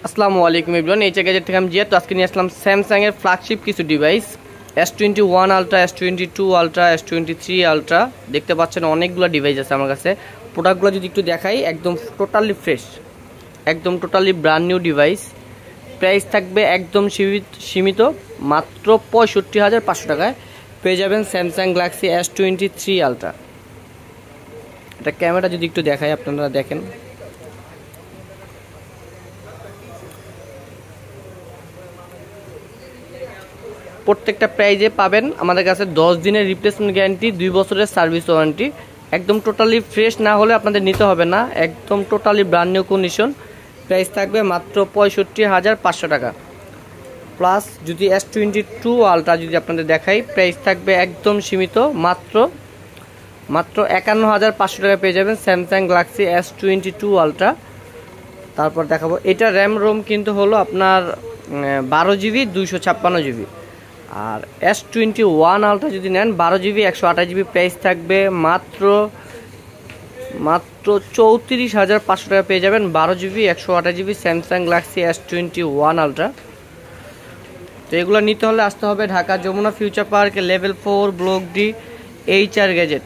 আসসালামু আলাইকুম everyone, এইচএ gadget থেকে আমি জিয়া। তো আজকে নিয়ে আসলাম স্যামসাংয়ের ফ্ল্যাগশিপ কিছু device, S21 ultra, S22 ultra, S23 ultra. দেখতে পাচ্ছেন অনেকগুলো ডিভাইস আছে আমার কাছে। প্রোডাক্টগুলো যদি একটু দেখাই, একদম টোটালি ফ্রেশ, একদম totally brand new device. Price থাকবে একদম সীমিত, মাত্র 65,500 টাকায় পেয়ে যাবেন স্যামসাং গ্যালাক্সি S23 আলট্রা। এটা ক্যামেরা যদি একটু দেখাই, আপনারা দেখেন প্রত্যেকটা প্রাইজে পাবেন আমাদের কাছে 10 দিনের রিপ্লেসমেন্ট গ্যারান্টি, 2 বছরের সার্ভিস ওয়ারেন্টি। একদম টোটালি ফ্রেশ না হলে আপনাদের নিতে হবে না, একদম totally brand new condition. Price থাকবে মাত্র 65,500 টাকা। প্লাস যদি S22 আলট্রা যদি আপনাদের দেখাই, প্রাইস থাকবে একদম সীমিত, মাত্র 51,500 টাকা পেয়ে যাবেন স্যামসাং গ্যালাক্সি S22 আলট্রা। তারপর দেখাবো, এটা র্যাম রোম কিন্তু হলো আপনার 12 জিবি 256 জিবি। আর S21 আলট্রা যদি নেন 12 জিবি 128 জিবি, প্রাইস থাকবে মাত্র 34,500 টাকা পেয়ে যাবেন 12 GB 128 GB Samsung Galaxy S21 ultra. তো এগুলো নিতে হলে আসতে হবে Dhaka Jamuna future park, level 4, block D, HR gadget.